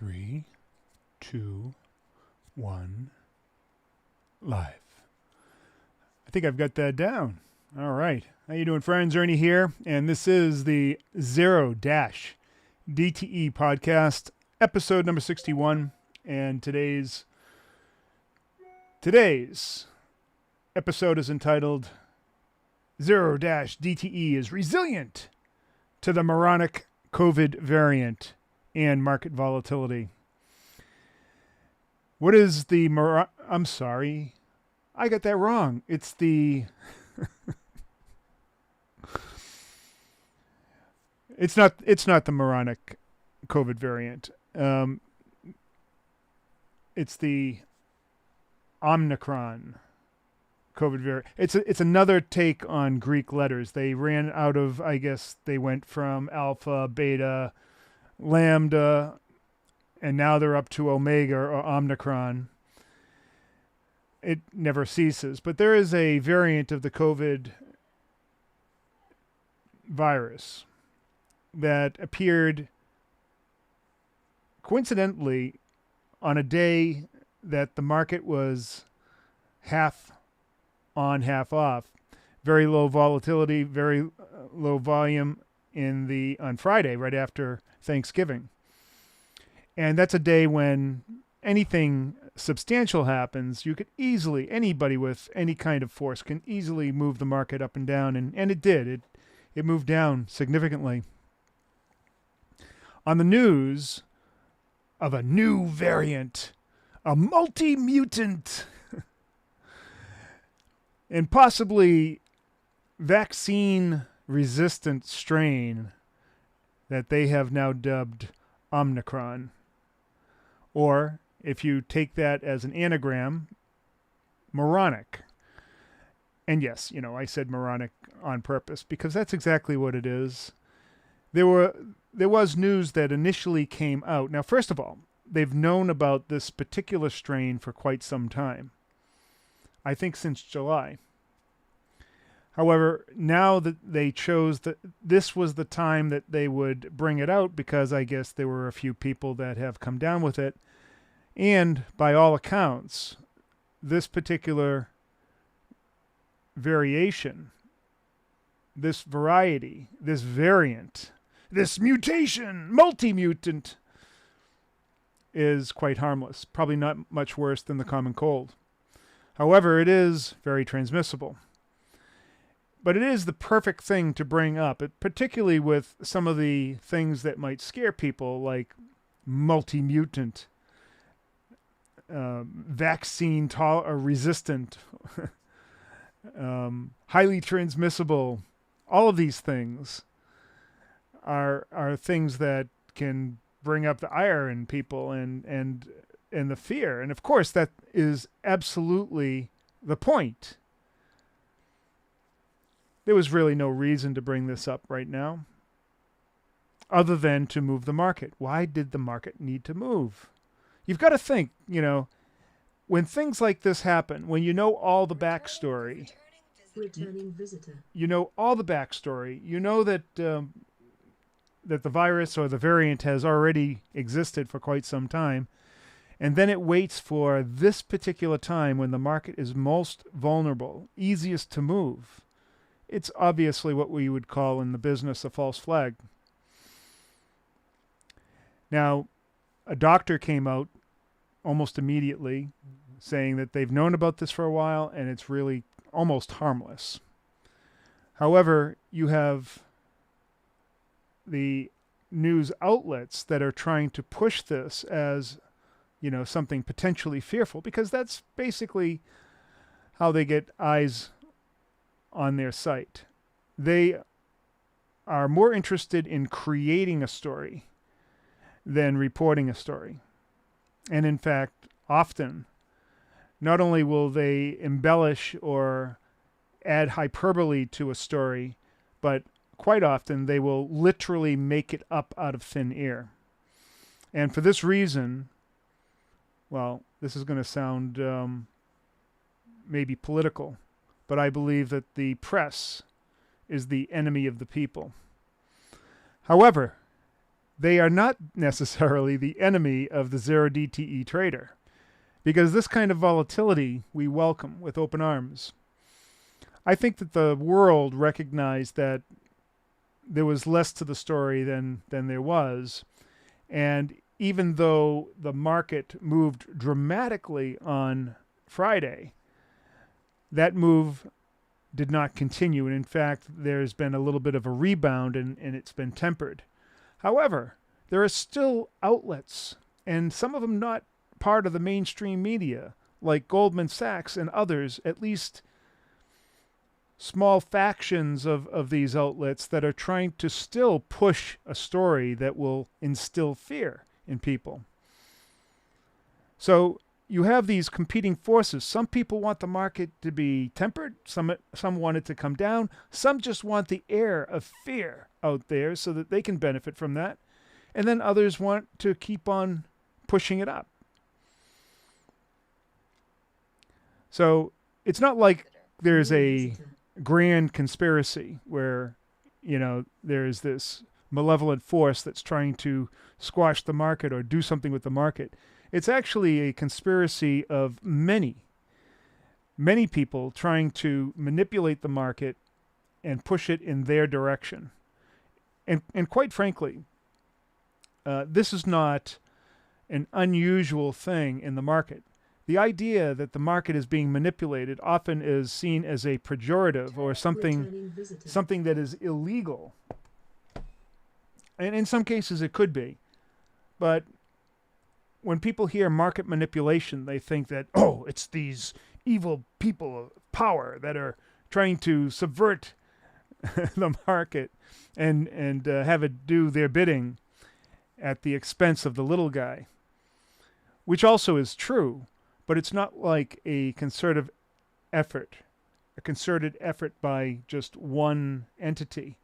3, 2, 1, live. I think I've got that down. All right. How you doing, friends? Ernie here, and this is the Zero-DTE podcast, episode number 61, and today's episode is entitled Zero-DTE is resilient to the Moronic COVID variant and market volatility. What is the I'm sorry. I got that wrong. It's the It's not the Moronic COVID variant. It's the Omicron COVID variant. It's another take on Greek letters. They ran out of, I guess they went from alpha, beta, lambda, and now they're up to omega or Omicron. It never ceases. But there is a variant of the COVID virus that appeared coincidentally on a day that the market was half on, half off. Very low volatility, very low volume on Friday, right after Thanksgiving. And that's a day when anything substantial happens, you could easily, anybody with any kind of force can easily move the market up and down. And it did. It moved down significantly. On the news of a new variant, a multi-mutant, and possibly vaccine-resistant strain that they have now dubbed Omicron. Or, if you take that as an anagram, Moronic. And yes, I said Moronic on purpose because that's exactly what it is. There was news that initially came out. Now, first of all, they've known about this particular strain for quite some time. I think since July. However, now that they chose that this was the time that they would bring it out because I guess there were a few people that have come down with it. And by all accounts, this particular variation, this variety, this variant, this mutation, multi-mutant, is quite harmless. Probably not much worse than the common cold. However, it is very transmissible. But it is the perfect thing to bring up, particularly with some of the things that might scare people, like multi-mutant, vaccine resistant, highly transmissible. All of these things are things that can bring up the ire in people and the fear. And of course, that is absolutely the point. There was really no reason to bring this up right now other than to move the market. Why did the market need to move? You've got to think, when things like this happen, when you know all the backstory, returning visitor. You know all the backstory, you know that that the virus or the variant has already existed for quite some time, and then it waits for this particular time when the market is most vulnerable, easiest to move. It's obviously what we would call in the business a false flag. Now, a doctor came out almost immediately saying that they've known about this for a while and it's really almost harmless. However, you have the news outlets that are trying to push this as, something potentially fearful, because that's basically how they get eyes on their site. They are more interested in creating a story than reporting a story. And in fact, often, not only will they embellish or add hyperbole to a story, but quite often they will literally make it up out of thin air. And for this reason, well, this is going to sound maybe political, but I believe that the press is the enemy of the people. However, they are not necessarily the enemy of the zero DTE trader, because this kind of volatility we welcome with open arms. I think that the world recognized that there was less to the story than there was. And even though the market moved dramatically on Friday, that move did not continue. And in fact, there's been a little bit of a rebound and it's been tempered. However, there are still outlets, and some of them not part of the mainstream media, like Goldman Sachs and others, at least small factions of these outlets that are trying to still push a story that will instill fear in people. So you have these competing forces. Some people want the market to be tempered. Some want it to come down. Some just want the air of fear out there so that they can benefit from that. And then others want to keep on pushing it up. So it's not like there's a grand conspiracy where, there's this malevolent force that's trying to squash the market or do something with the market. It's actually a conspiracy of many people trying to manipulate the market and push it in their direction. And quite frankly, this is not an unusual thing in the market. The idea that the market is being manipulated often is seen as a pejorative or something that is illegal. And in some cases it could be. But when people hear market manipulation, they think that, it's these evil people of power that are trying to subvert the market and have it do their bidding at the expense of the little guy, which also is true. But it's not like a concerted effort by just one entity.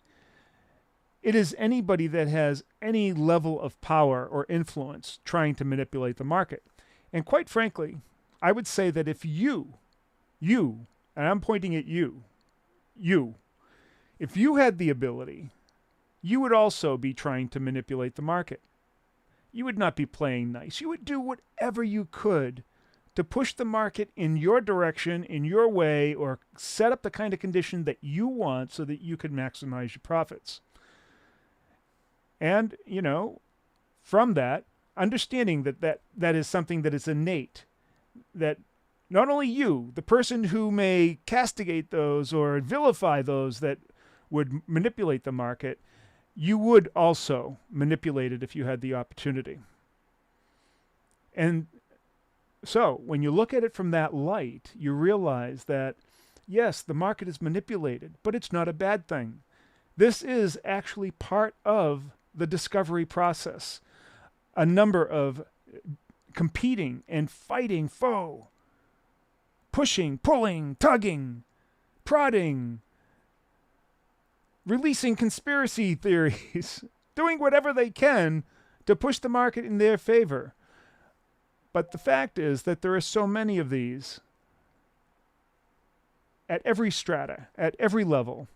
It is anybody that has any level of power or influence trying to manipulate the market. And quite frankly, I would say that if you, and I'm pointing at you, if you had the ability, you would also be trying to manipulate the market. You would not be playing nice. You would do whatever you could to push the market in your direction, in your way, or set up the kind of condition that you want so that you can maximize your profits. And, from that, understanding that is something that is innate, that not only you, the person who may castigate those or vilify those that would manipulate the market, you would also manipulate it if you had the opportunity. And so when you look at it from that light, you realize that, yes, the market is manipulated, but it's not a bad thing. This is actually part of the discovery process. A number of competing and fighting foe, pushing, pulling, tugging, prodding, releasing conspiracy theories, doing whatever they can to push the market in their favor. But the fact is that there are so many of these at every strata, at every level,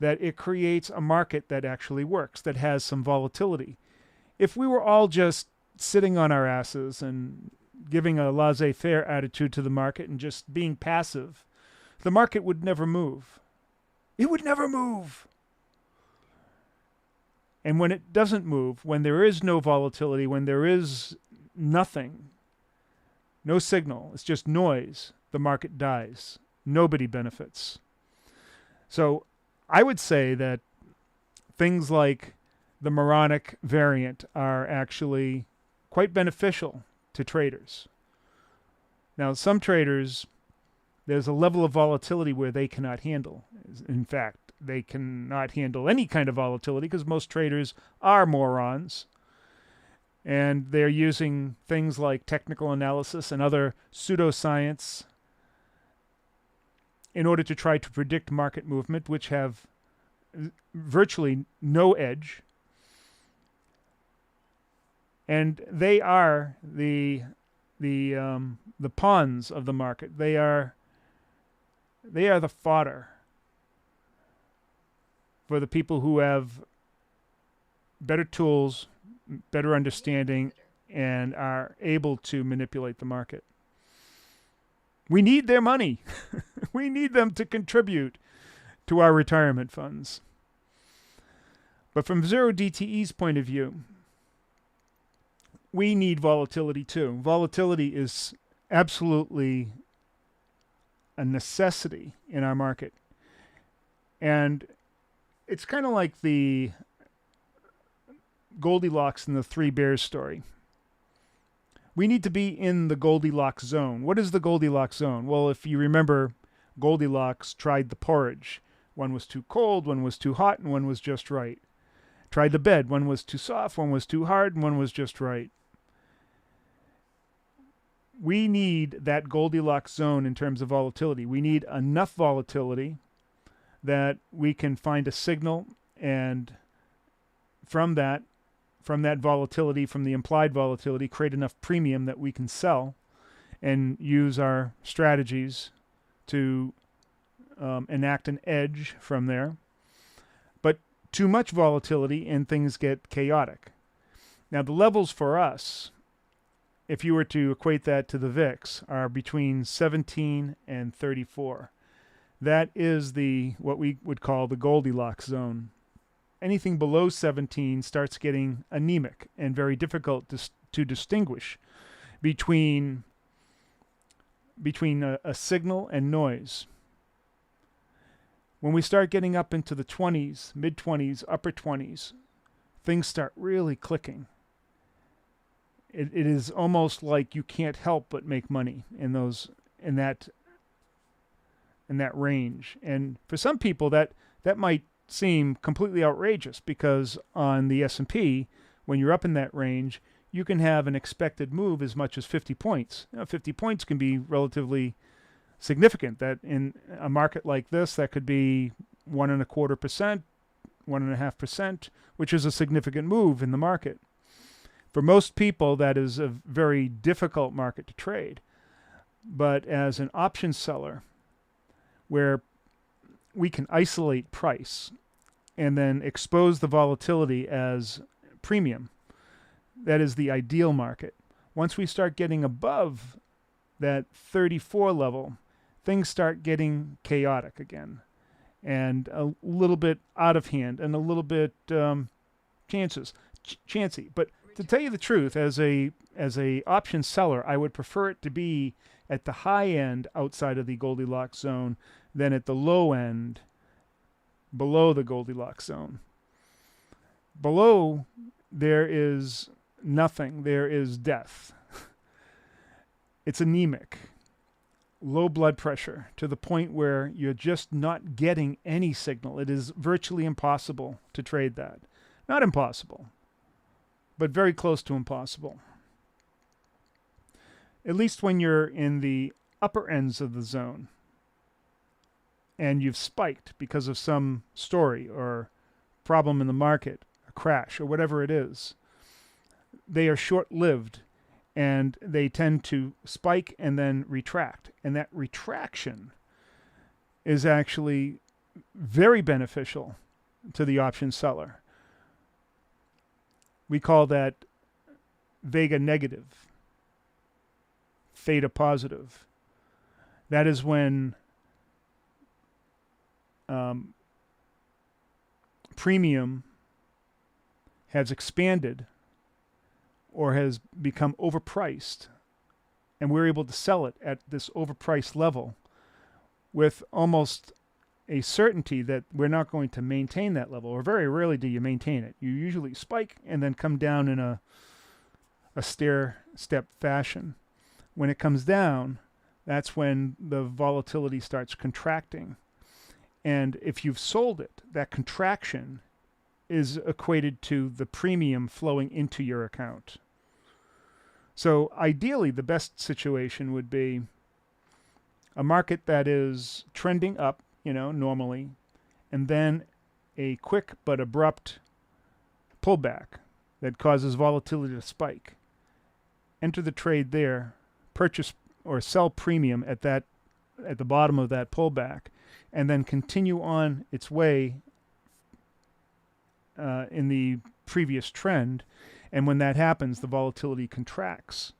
that it creates a market that actually works, that has some volatility. If we were all just sitting on our asses and giving a laissez-faire attitude to the market and just being passive, the market would never move. It would never move. And when it doesn't move, when there is no volatility, when there is nothing, no signal, it's just noise, the market dies. Nobody benefits. So I would say that things like the Moronic variant are actually quite beneficial to traders. Now, some traders, there's a level of volatility where they cannot handle. In fact, they cannot handle any kind of volatility because most traders are morons. And they're using things like technical analysis and other pseudoscience in order to try to predict market movement, which have virtually no edge. And they are the pawns of the market. They are the fodder for the people who have better tools, better understanding, and are able to manipulate the market. We need their money. We need them to contribute to our retirement funds. But from zero DTE's point of view, we need volatility too. Volatility is absolutely a necessity in our market. And it's kind of like the Goldilocks and the Three Bears story. We need to be in the Goldilocks zone. What is the Goldilocks zone? Well, if you remember, Goldilocks tried the porridge. One was too cold, one was too hot, and one was just right. Tried the bed. One was too soft, one was too hard, and one was just right. We need that Goldilocks zone in terms of volatility. We need enough volatility that we can find a signal, and from that volatility, from the implied volatility, create enough premium that we can sell and use our strategies to enact an edge from there. But too much volatility and things get chaotic. Now, the levels for us, if you were to equate that to the VIX, are between 17 and 34. That is what we would call the Goldilocks zone. Anything below 17 starts getting anemic and very difficult to distinguish between a signal and noise. When we start getting up into the 20s, mid-20s, upper 20s, things start really clicking. It is almost like you can't help but make money in that range. And for some people, that might seem completely outrageous, because on the S&P, when you're up in that range, you can have an expected move as much as 50 points. 50 points can be relatively significant. That in a market like this, that could be 1.25%, 1.5%, which is a significant move in the market. For most people, that is a very difficult market to trade. But as an option seller, where we can isolate price and then expose the volatility as premium, that is the ideal market. Once we start getting above that 34 level, things start getting chaotic again, and a little bit out of hand, and a little bit chancy. But to tell you the truth, as a option seller, I would prefer it to be at the high end outside of the Goldilocks zone than at the low end below the Goldilocks zone. Below, there is nothing. There is death. It's anemic, low blood pressure, to the point where you're just not getting any signal. It is virtually impossible to trade that. Not impossible, but very close to impossible. At least when you're in the upper ends of the zone and you've spiked because of some story or problem in the market, a crash or whatever it is, they are short-lived, and they tend to spike and then retract. And that retraction is actually very beneficial to the option seller. We call that vega negative, theta positive. That is when premium has expanded or has become overpriced, and we're able to sell it at this overpriced level with almost a certainty that we're not going to maintain that level, or very rarely do you maintain it. You usually spike and then come down in a stair-step fashion. When it comes down, that's when the volatility starts contracting. And if you've sold it, that contraction is equated to the premium flowing into your account. So ideally, the best situation would be a market that is trending up, normally, and then a quick but abrupt pullback that causes volatility to spike. Enter the trade there, purchase or sell premium at the bottom of that pullback, and then continue on its way in the previous trend. And when that happens, the volatility contracts.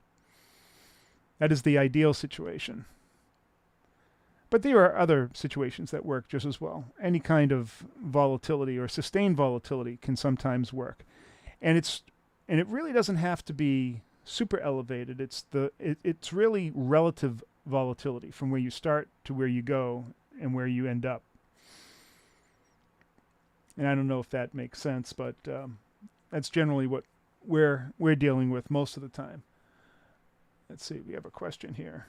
That is the ideal situation. But there are other situations that work just as well. Any kind of volatility or sustained volatility can sometimes work. And it really doesn't have to be super elevated. It's really relative volatility from where you start to where you go and where you end up. And I don't know if that makes sense, but that's generally what we're dealing with most of the time. Let's see, we have a question here.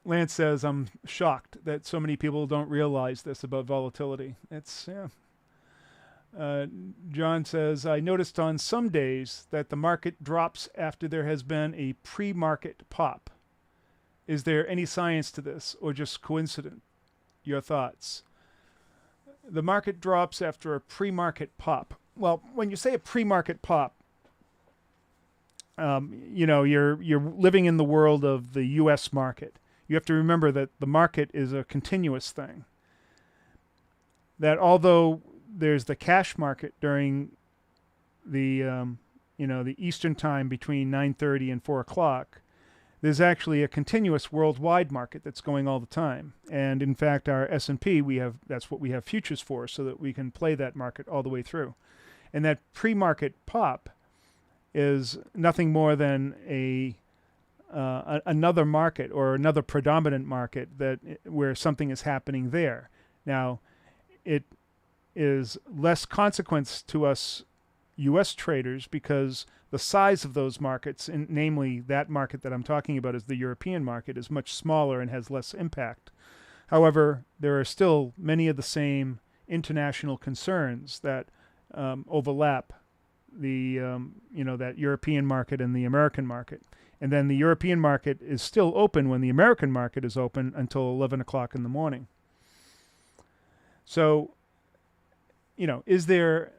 Lance says, I'm shocked that so many people don't realize this about volatility. John says, I noticed on some days that the market drops after there has been a pre-market pop. Is there any science to this or just coincidence? Your thoughts? The market drops after a pre-market pop. Well, when you say a pre-market pop, you're living in the world of the U.S. market. You have to remember that the market is a continuous thing. That although there's the cash market during the the Eastern time between 9:30 and 4 o'clock, there's actually a continuous worldwide market that's going all the time. And in fact, our S&P, that's what we have futures for, so that we can play that market all the way through. And that pre-market pop is nothing more than another market or another predominant market where something is happening there. Now, it is less consequence to us U.S. traders because the size of those markets, namely that market that I'm talking about is the European market, is much smaller and has less impact. However, there are still many of the same international concerns that overlap that European market and the American market. And then the European market is still open when the American market is open until 11 o'clock in the morning. So, is there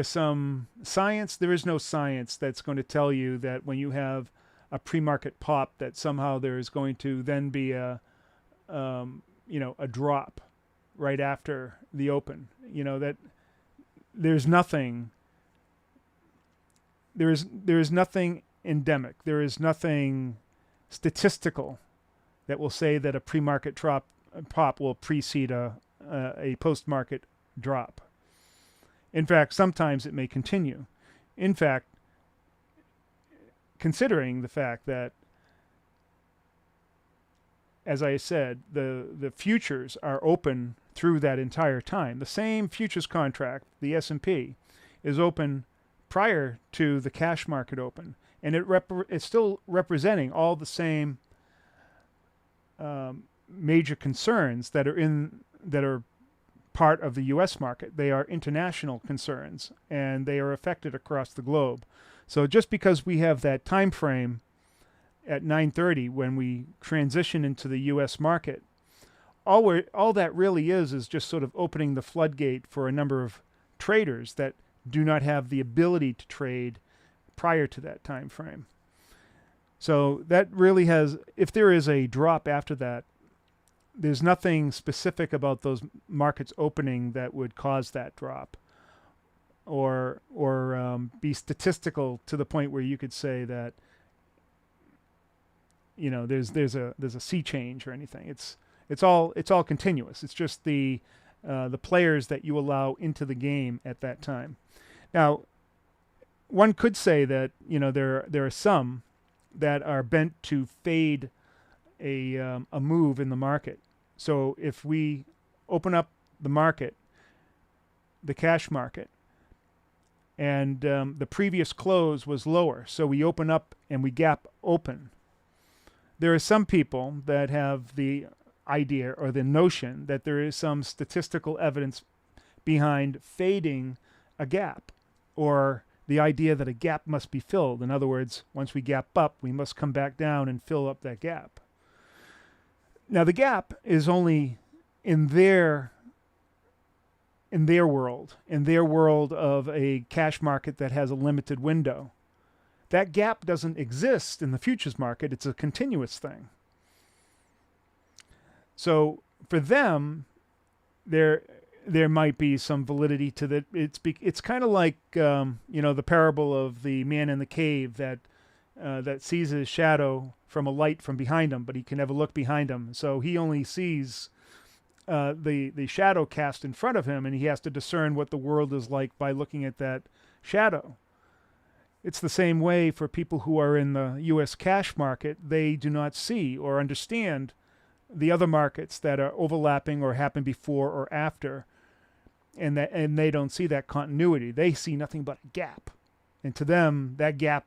some science? There is no science that's going to tell you that when you have a pre-market pop that somehow there is going to then be a drop right after the open. That there's nothing. There is nothing endemic. There is nothing statistical that will say that a pre-market pop will precede a post-market drop. In fact, sometimes it may continue. In fact, considering the fact that, as I said, the futures are open through that entire time. The same futures contract, the S&P, is open prior to the cash market open. And it's still representing all the same major concerns that are part of the U.S. market. They are international concerns, and they are affected across the globe. So just because we have that time frame at 9:30 when we transition into the U.S. market, all that really is just sort of opening the floodgate for a number of traders that do not have the ability to trade prior to that time frame. So that really if there is a drop after that, there's nothing specific about those markets opening that would cause that drop, or be statistical to the point where you could say that there's a sea change or anything. It's all continuous. It's just the players that you allow into the game at that time. Now, one could say that there are some that are bent to fade a move in the market. So if we open up the market, the cash market, and the previous close was lower, so we open up and we gap open, there are some people that have the idea or the notion that there is some statistical evidence behind fading a gap, or the idea that a gap must be filled. In other words, once we gap up, we must come back down and fill up that gap. Now, the gap is only in their world of a cash market that has a limited window. that gap doesn't exist in the futures market. It's a continuous thing. So for them, there might be some validity to that. It's kind of like the parable of the man in the cave that sees his shadow from a light from behind him, but he can never look behind him. So he only sees the shadow cast in front of him, and he has to discern what the world is like by looking at that shadow. It's the same way for people who are in the U.S. cash market. They do not see or understand the other markets that are overlapping or happen before or after, and they don't see that continuity. They see nothing but a gap, and to them that gap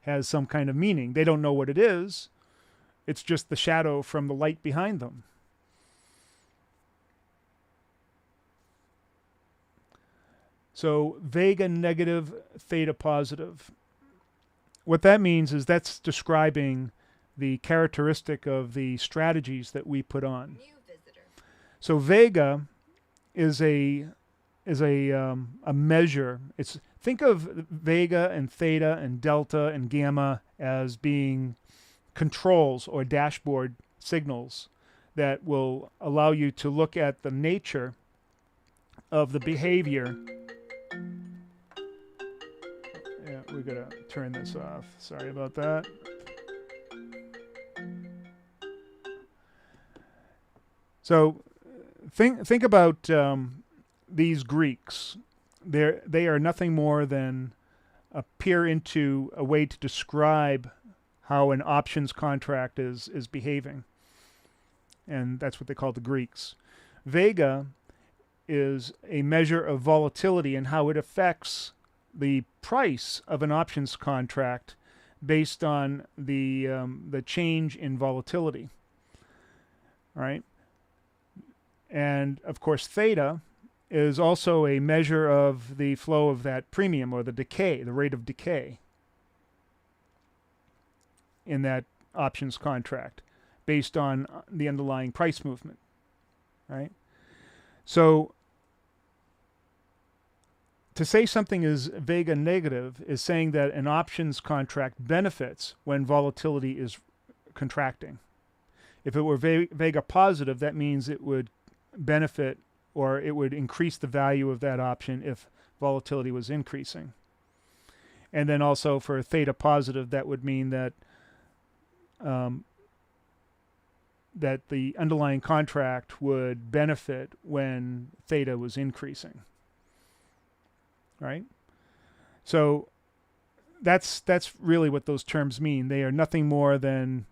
has some kind of meaning. They don't know what it is. It's just the shadow from the light behind them. So vega negative, theta positive. What that means is that's describing the characteristic of the strategies that we put on. So vega is a measure. Think of vega and theta and delta and gamma as being controls or dashboard signals that will allow you to look at the nature of the behavior. Yeah, we're gonna turn this off. Sorry about that. So think about these Greeks. They are nothing more than a peer into a way to describe how an options contract is behaving. And that's what they call the Greeks. Vega is a measure of volatility and how it affects the price of an options contract based on the change in volatility. All right. And of course, theta is also a measure of the flow of that premium or the decay, the rate of decay in that options contract based on the underlying price movement, right? So to say something is vega negative is saying that an options contract benefits when volatility is contracting. If it were vega positive, that means it would benefit or it would increase the value of that option if volatility was increasing. And then also for theta positive, that would mean that that the underlying contract would benefit when theta was increasing. Right? So that's really what those terms mean. They are nothing more than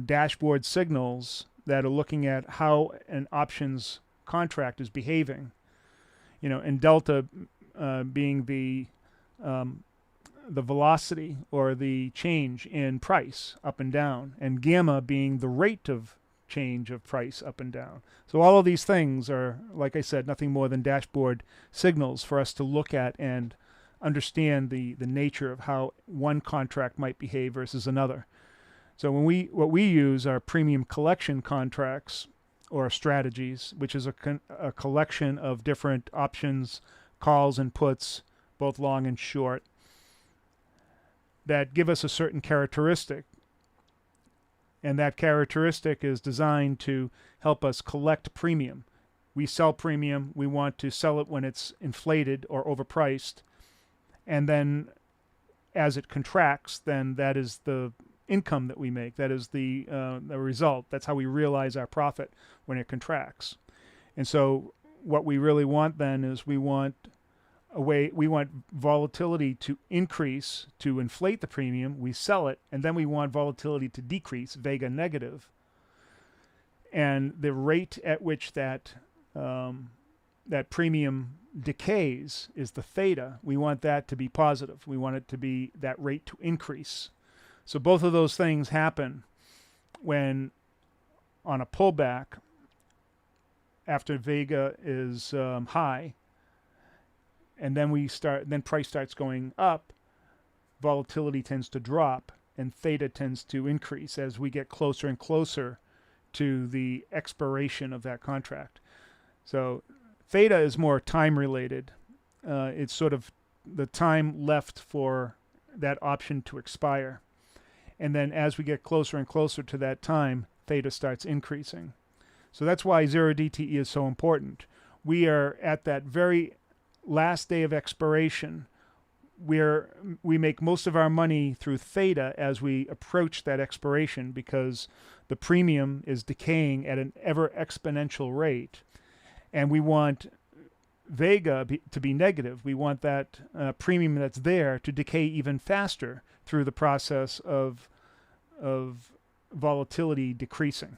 dashboard signals that are looking at how an options contract is behaving. And delta being the velocity or the change in price up and down, and gamma being the rate of change of price up and down. So all of these things are, like I said, nothing more than dashboard signals for us to look at and understand the nature of how one contract might behave versus another. So what we use are premium collection contracts or strategies, which is a collection of different options, calls, and puts, both long and short, that give us a certain characteristic. And that characteristic is designed to help us collect premium. We sell premium. We want to sell it when it's inflated or overpriced. And then as it contracts, then that is the income that we make. That is the result. That's how we realize our profit when it contracts. And so what we really want then is we want volatility to increase to inflate the premium. We sell it, and then we want volatility to decrease, vega negative. And the rate at which that premium decays is the theta. We want that to be positive. We want it to be that rate to increase. So both of those things happen when on a pullback after vega is high, and then price starts going up, volatility tends to drop, and theta tends to increase as we get closer and closer to the expiration of that contract. So theta is more time related. It's sort of the time left for that option to expire. And then as we get closer and closer to that time, theta starts increasing. So that's why 0 DTE is so important. We are at that very last day of expiration where we make most of our money through theta as we approach that expiration, because the premium is decaying at an ever exponential rate. And we want vega to be negative. We want that premium that's there to decay even faster through the process of volatility decreasing.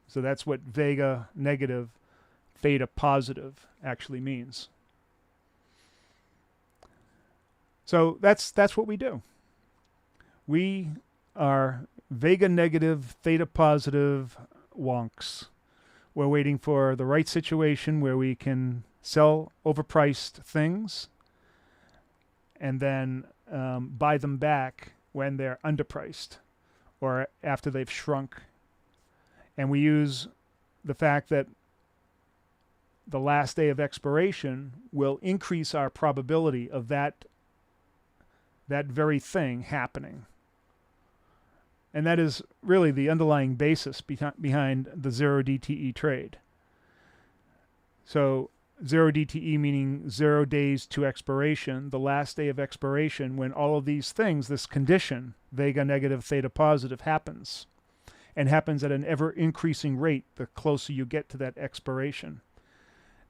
So that's what vega negative, theta positive actually means. So that's what we do. We are vega negative, theta positive wonks. We're waiting for the right situation where we can sell overpriced things and then buy them back when they're underpriced or after they've shrunk. And we use the fact that the last day of expiration will increase our probability of that very thing happening. And that is really the underlying basis behind the 0 DTE trade. So 0 DTE meaning 0 days to expiration, the last day of expiration, when all of these things, this condition, vega negative, theta positive, happens. And happens at an ever increasing rate the closer you get to that expiration.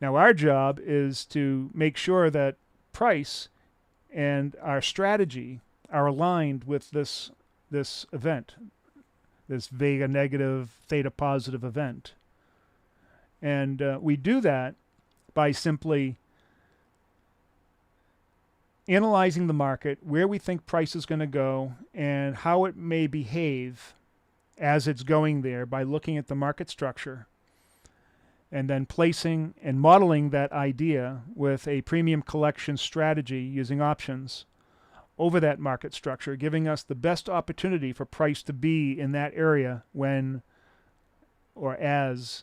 Now our job is to make sure that price and our strategy are aligned with this event, this vega negative, theta positive event. And we do that by simply analyzing the market, where we think price is going to go, and how it may behave as it's going there by looking at the market structure, and then placing and modeling that idea with a premium collection strategy using options over that market structure, giving us the best opportunity for price to be in that area when or as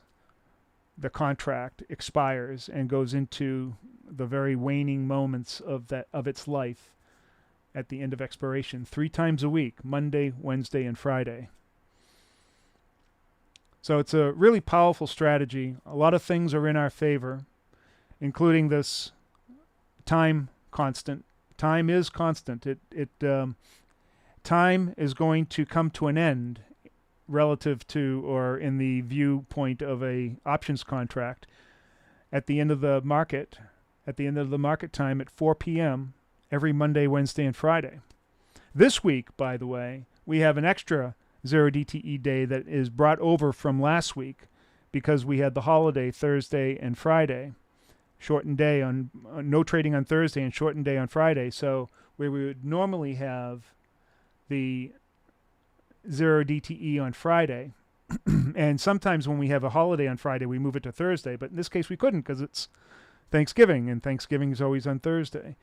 the contract expires and goes into the very waning moments of its life at the end of expiration, 3 times a week, Monday, Wednesday, and Friday. So it's a really powerful strategy. A lot of things are in our favor, including this time constant. Time is constant. Time is going to come to an end relative to, or in the viewpoint of a options contract, at the end of the market time at 4 p.m. every Monday, Wednesday, and Friday. This week, by the way, we have an extra 0 DTE day that is brought over from last week because we had the holiday Thursday and Friday, shortened day on no trading on Thursday and shortened day on Friday. So where we would normally have the 0 DTE on Friday, and sometimes when we have a holiday on Friday, we move it to Thursday. But in this case, we couldn't because it's Thanksgiving, and Thanksgiving is always on Thursday.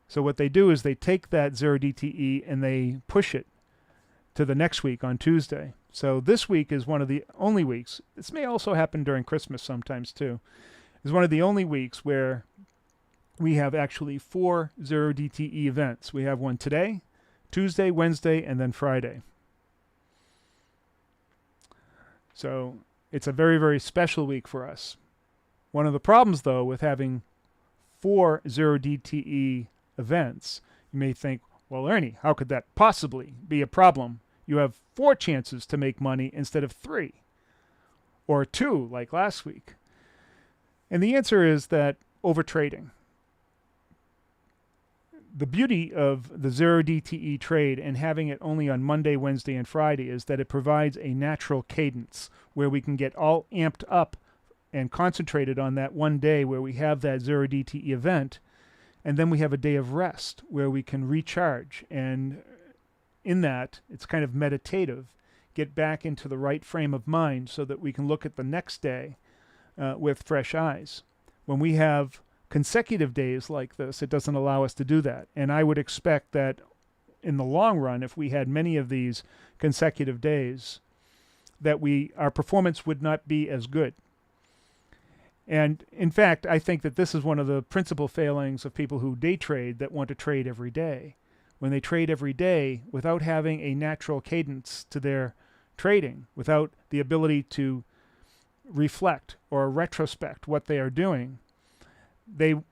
So what they do is they take that 0 DTE and they push it to the next week on Tuesday. So this week is one of the only weeks, this may also happen during Christmas sometimes too, is one of the only weeks where we have actually 4 0 DTE events. We have one today, Tuesday, Wednesday, and then Friday. So it's a very, very special week for us. One of the problems, though, with having 4 0 DTE events, you may think, well, Ernie, how could that possibly be a problem? You have 4 chances to make money instead of 3, or 2 like last week. And the answer is that overtrading. The beauty of the 0 DTE trade and having it only on Monday, Wednesday, and Friday is that it provides a natural cadence where we can get all amped up and concentrated on that one day where we have that 0 DTE event, and then we have a day of rest where we can recharge, and in that it's kind of meditative, get back into the right frame of mind so that we can look at the next day with fresh eyes. When we have consecutive days like this, it doesn't allow us to do that. And I would expect that in the long run, if we had many of these consecutive days, that our performance would not be as good. And in fact, I think that this is one of the principal failings of people who day trade that want to trade every day. when they trade every day without having a natural cadence to their trading, without the ability to reflect or retrospect what they are doing,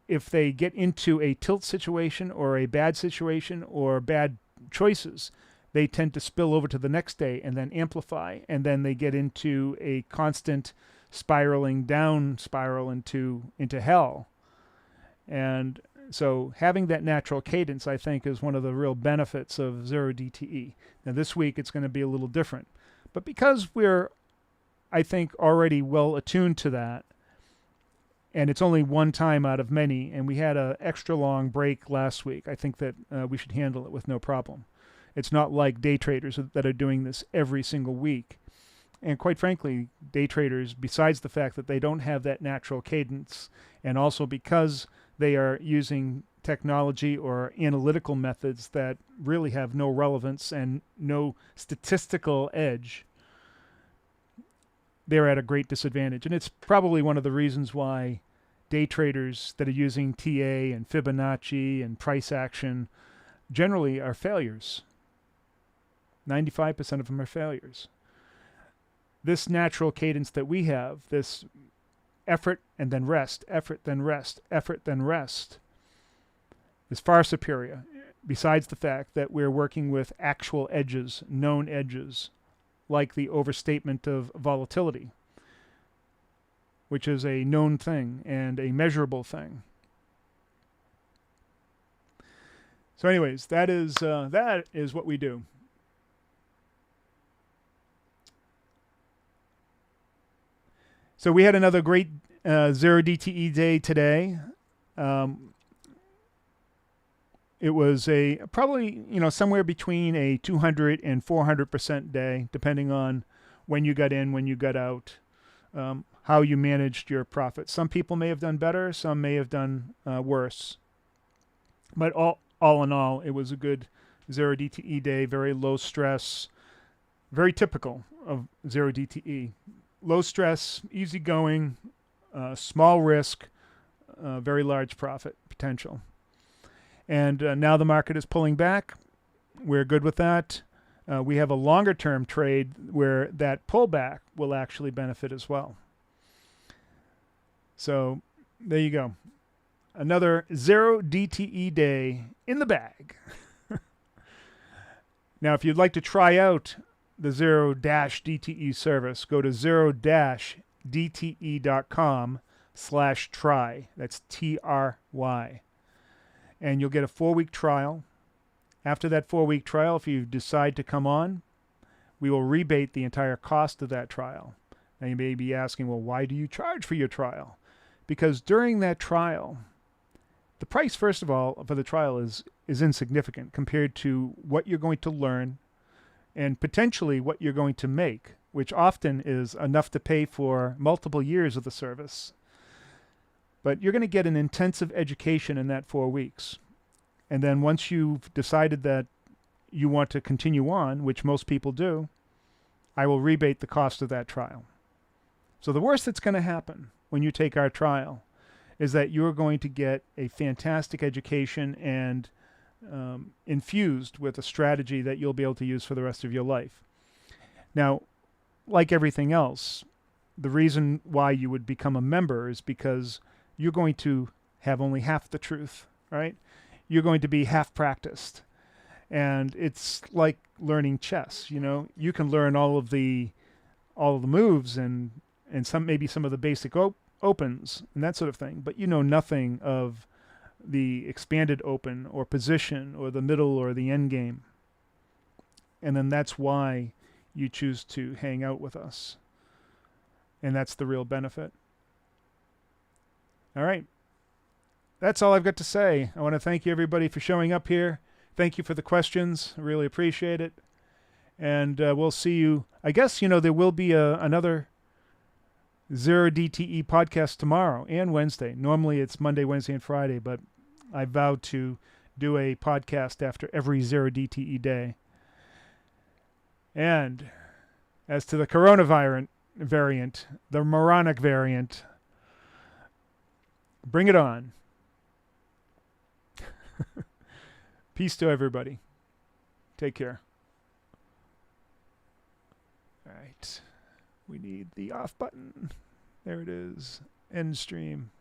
if they get into a tilt situation or a bad situation or bad choices, they tend to spill over to the next day and then amplify, and then they get into a constant spiraling down spiral into hell. And so having that natural cadence, I think, is one of the real benefits of zero DTE. Now this week it's going to be a little different, but because we're, I think, already well attuned to that, and it's only one time out of many, and we had an extra long break last week, I think that we should handle it with no problem. It's not like day traders that are doing this every single week. And quite frankly, day traders, besides the fact that they don't have that natural cadence, and also because they are using technology or analytical methods that really have no relevance and no statistical edge, they're at a great disadvantage. And it's probably one of the reasons why day traders that are using TA and Fibonacci and price action generally are failures. 95% of them are failures. This natural cadence that we have, this effort and then rest, effort then rest, effort then rest, is far superior, besides the fact that we're working with actual edges, known edges, like the overstatement of volatility, which is a known thing and a measurable thing. So anyways, that is what we do. So we had another great zero DTE day today. It was probably somewhere between a 200 and 400% day, depending on when you got in, when you got out, how you managed your profits. Some people may have done better, some may have done worse. But all in all, it was a good zero DTE day, very low stress, very typical of zero DTE. Low stress, easy going, small risk, very large profit potential. And now the market is pulling back. We're good with that. We have a longer term trade where that pullback will actually benefit as well. So there you go. Another zero DTE day in the bag. Now, if you'd like to try out the zero-DTE service, go to zero-dte.com/try. That's TRY. And you'll get a 4-week trial. After that 4-week trial, if you decide to come on, we will rebate the entire cost of that trial. Now you may be asking, well, why do you charge for your trial? Because during that trial, the price, first of all, for the trial is insignificant compared to what you're going to learn and potentially what you're going to make, which often is enough to pay for multiple years of the service. But you're going to get an intensive education in that 4 weeks. And then once you've decided that you want to continue on, which most people do, I will rebate the cost of that trial. So the worst that's going to happen when you take our trial is that you're going to get a fantastic education and infused with a strategy that you'll be able to use for the rest of your life. Now, like everything else, the reason why you would become a member is because you're going to have only half the truth, right? You're going to be half practiced. And it's like learning chess, You can learn all of the moves and maybe some of the basic opens and that sort of thing, but you know nothing of the expanded open or position or the middle or the end game. And then that's why you choose to hang out with us. And that's the real benefit. All right. That's all I've got to say. I want to thank you, everybody, for showing up here. Thank you for the questions. I really appreciate it. And we'll see you. I guess, there will be another Zero DTE podcast tomorrow and Wednesday. Normally it's Monday, Wednesday, and Friday, but I vowed to do a podcast after every Zero DTE day. And as to the coronavirus variant, the Moronic variant, bring it on. Peace to everybody. Take care. All right. We need the off button. There it is. End stream.